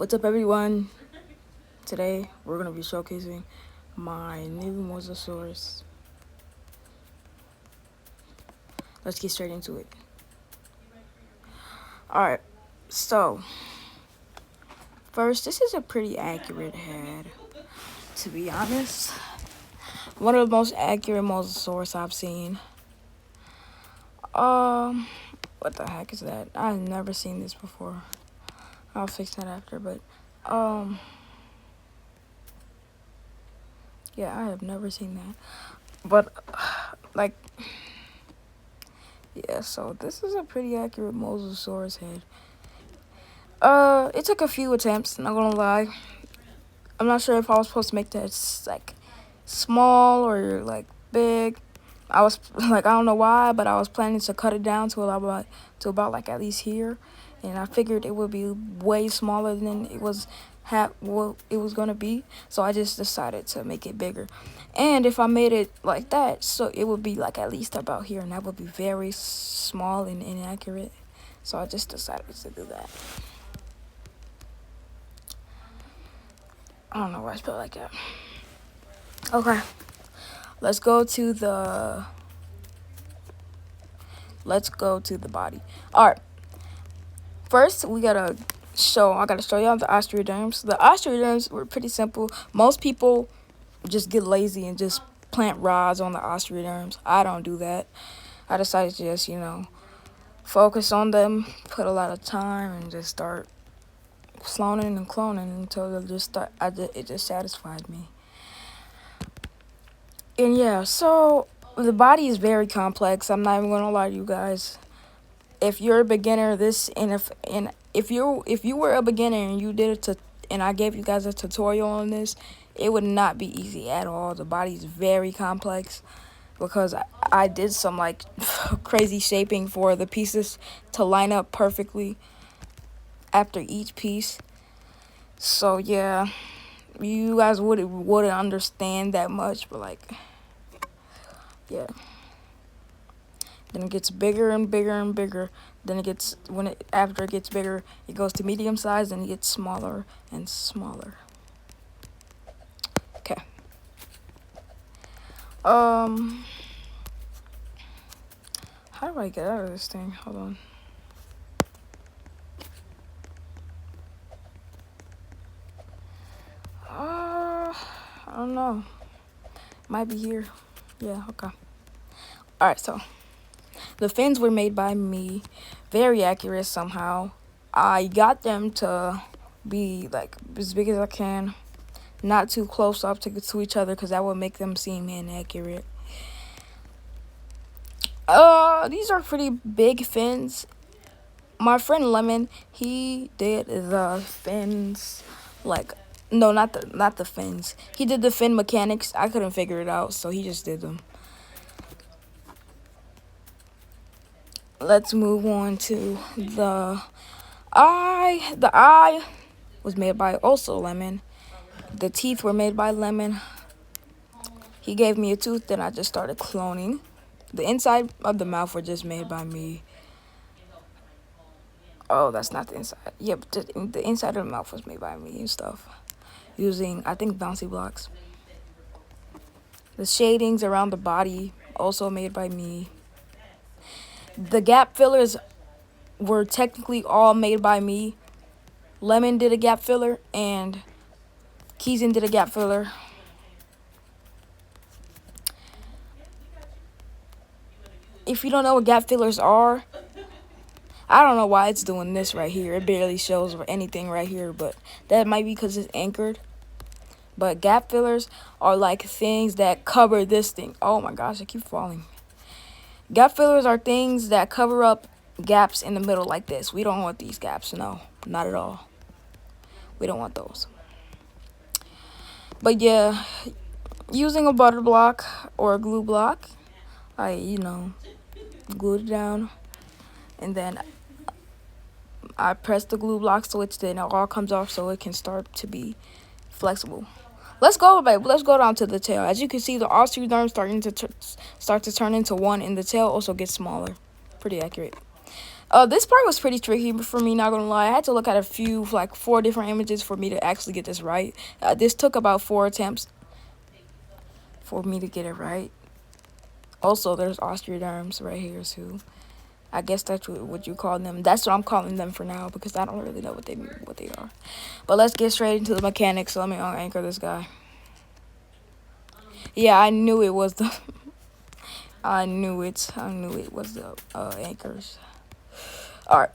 What's up, everyone? Today we're gonna be showcasing my new mosaurus. Let's get straight into it. Alright, so first, this is a pretty accurate head, to be honest. One of the most accurate mosasaurus I've seen. What the heck is that? I've never seen this before. I'll fix that after, but yeah, I have never seen that. But like, yeah, so this is a pretty accurate mosasaurus head. It took a few attempts, not gonna lie. I'm not sure if I was supposed to make that like small or like big. I was like, I don't know why, but I was planning to cut it down to about like at least here, and I figured it would be way smaller than it was what it was gonna be. So I just decided to make it bigger. And if I made it like that, so it would be like at least about here, and that would be very small and inaccurate. So I just decided to do that. I don't know why I spelled like that. Okay, let's go to the body. All right. First, I gotta show y'all the osteoderms. The osteoderms were pretty simple. Most people just get lazy and just plant rods on the osteoderms. I don't do that. I decided to just, focus on them, put a lot of time, and just start cloning and cloning until it just satisfied me. And yeah, so the body is very complex. I'm not even gonna lie to you guys. If you're a beginner, if you were a beginner and you did it and I gave you guys a tutorial on this, it would not be easy at all. The body is very complex because I did some like crazy shaping for the pieces to line up perfectly after each piece. So yeah, you guys wouldn't understand that much, but like, yeah. Then it gets bigger and bigger and bigger. Then after it gets bigger, it goes to medium size, and it gets smaller and smaller. Okay. How do I get out of this thing? Hold on. I don't know. Might be here. Yeah, okay. Alright, so the fins were made by me. Very accurate somehow. I got them to be like as big as I can. Not too close up to each other because that would make them seem inaccurate. These are pretty big fins. My friend Lemon, he did the fins no, not the fins. He did the fin mechanics. I couldn't figure it out, so he just did them. Let's move on to the eye. The eye was made by also Lemon. The teeth were made by Lemon. He gave me a tooth, then I just started cloning. The inside of the mouth were just made by me. Oh, that's not the inside. Yeah, but the inside of the mouth was made by me and stuff. Using, I think, bouncy blocks. The shadings around the body also made by me. The gap fillers were technically all made by me. Lemon did a gap filler and Keeson did a gap filler. If you don't know what gap fillers are, I don't know why it's doing this right here. It barely shows anything right here, but that might be because it's anchored. But gap fillers are like things that cover this thing. Oh my gosh, I keep falling. Gap fillers are things that cover up gaps in the middle like this. We don't want these gaps. No, not at all. We don't want those. But yeah, using a butter block or a glue block, I, glued it down. And then I press the glue block so it all comes off so it can start to be flexible. Let's go down to the tail. As you can see, the osteoderm starting to start to turn into one, and the tail also gets smaller. Pretty accurate. This part was pretty tricky for me, not gonna lie. I had to look at a few, like 4 different images for me to actually get this right. This took about 4 attempts for me to get it right. Also, there's osteoderms right here too. I guess that's what you call them. That's what I'm calling them for now because I don't really know what they are. But let's get straight into the mechanics. So let me anchor this guy. Yeah, I knew it was the. I knew it was the anchors. All right.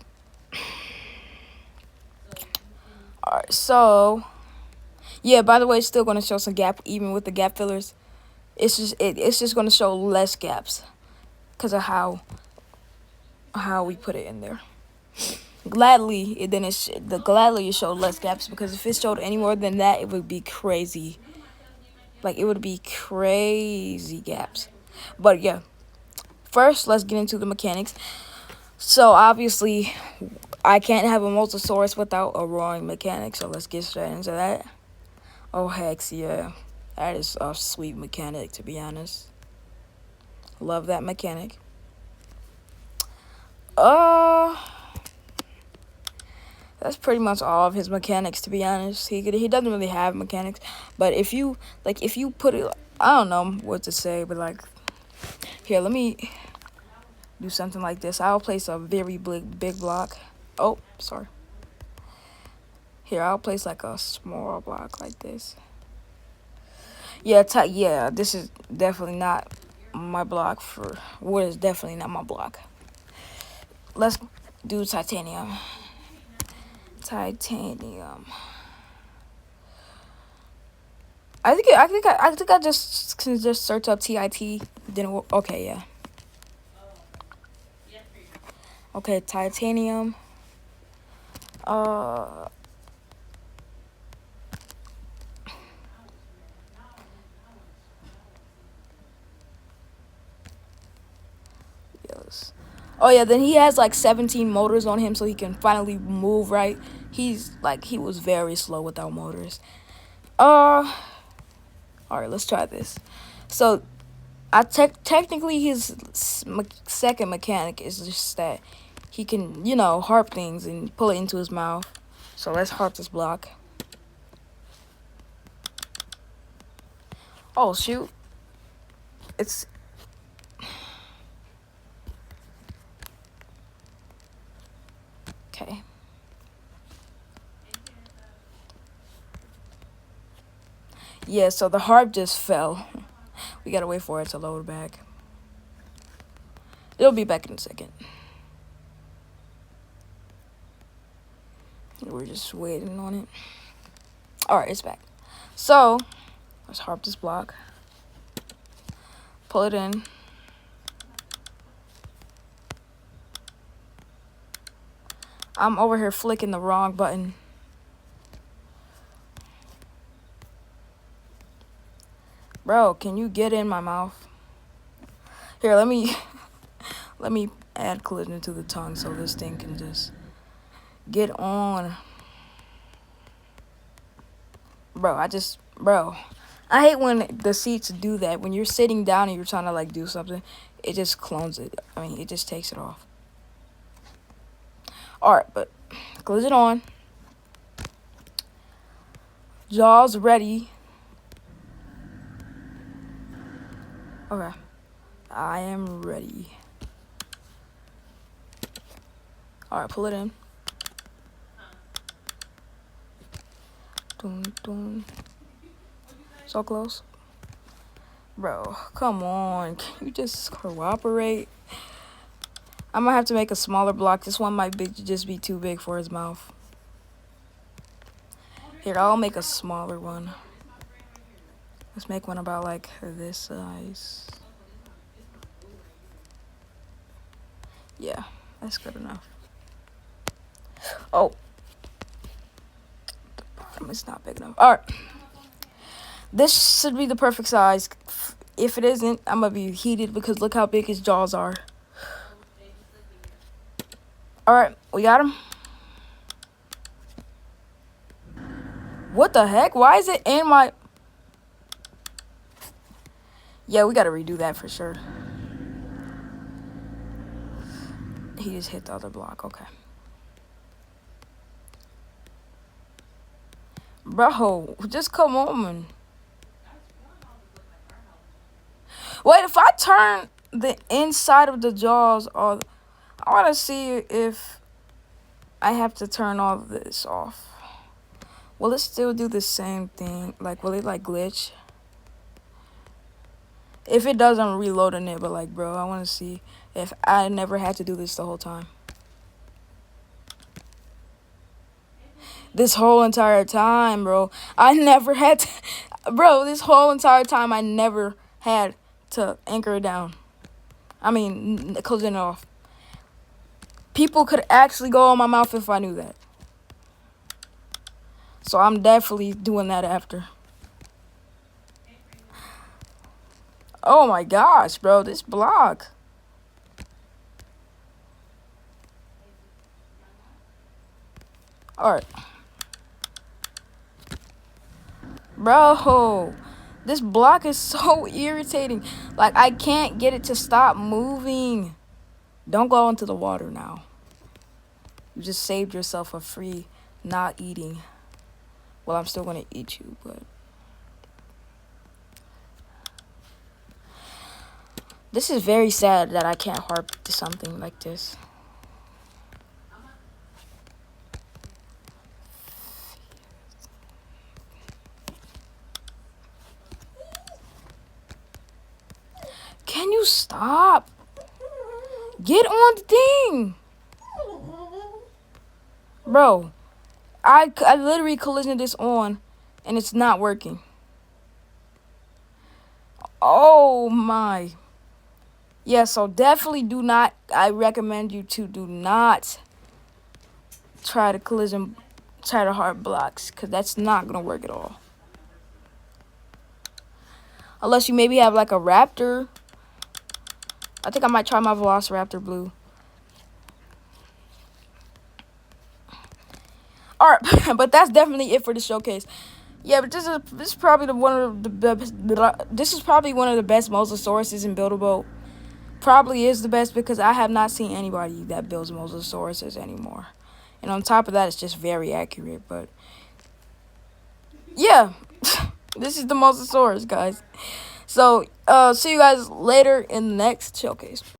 All right. So, yeah. By the way, it's still gonna show some gap even with the gap fillers. It's just gonna show less gaps because of how we put it in there. Gladly, gladly it showed less gaps because if it showed any more than that, it would be crazy. Like, it would be crazy gaps. But yeah, first let's get into the mechanics. So obviously, I can't have a mosaurus without a roaring mechanic. So let's get straight into that. Oh heck yeah, that is a sweet mechanic, to be honest. Love that mechanic. That's pretty much all of his mechanics, to be honest. He doesn't really have mechanics, but if you put it, I don't know what to say, but like, here, let me do something like this. I'll place a very big block. Oh, sorry. Here, I'll place like a small block like this. Yeah, yeah, this is definitely not my block for what is definitely not my block. Let's do titanium. I think I just can just search up TIT. Then okay, yeah. Okay, titanium. Yes. Oh yeah, then he has like 17 motors on him, so he can finally move right. He was very slow without motors. All right, let's try this. So, technically his second mechanic is just that he can, harp things and pull it into his mouth. So let's harp this block. Oh shoot! It's okay. Yeah, so the harp just fell. We gotta wait for it to load back. It'll be back in a second. We're just waiting on it. Alright, it's back. So, let's harp this block. Pull it in. I'm over here flicking the wrong button. Bro, can you get in my mouth? Here, let me add collision to the tongue so this thing can just get on. Bro, I hate when the seats do that. When you're sitting down and you're trying to like do something, it just clones it. I mean, it just takes it off. Alright, but collision on. Jaws ready. Okay. I am ready. Alright, pull it in. Dun, dun. So close. Bro, come on. Can you just cooperate? I'm gonna have to make a smaller block. This one might just be too big for his mouth. Here, I'll make a smaller one. Let's make one about like this size. Yeah, that's good enough. Oh. The bottom is not big enough. Alright. This should be the perfect size. If it isn't, I'm gonna be heated because look how big his jaws are. Alright, we got him. What the heck? Why is it in my... Yeah, we gotta redo that for sure. he just hit the other block. Okay. Bro, just come on. Wait, if I turn the inside of the jaws off, I want to see if I have to turn all of this off. Will it still do the same thing? Like, will it, like, glitch? If it does, I'm reloading it. But, like, bro, I want to see if I never had to do this the whole time. This whole entire time, bro. I never had to... Bro, this whole entire time, I never had to anchor it down. I mean, closing it off. People could actually go on my mouth if I knew that. So I'm definitely doing that after. Oh my gosh, bro, this block. Alright. Bro, this block is so irritating. Like, I can't get it to stop moving. Don't go into the water now. You just saved yourself a free not eating. Well, I'm still going to eat you, but... This is very sad that I can't harp to something like this. Can you stop? Get on the thing. Bro, I literally collisioned this on, and it's not working. Oh, my. Yeah, so definitely do not, I recommend you to do not try to hard blocks, because that's not going to work at all. Unless you maybe have like a raptor. I think I might try my Velociraptor blue. Alright, but that's definitely it for the showcase. Yeah, but this is probably one of the best mosasauruses in Build-A-Boat. Probably is the best because I have not seen anybody that builds mosasauruses anymore. And on top of that, it's just very accurate. But yeah, this is the mosasaurus, guys. So see you guys later in the next showcase.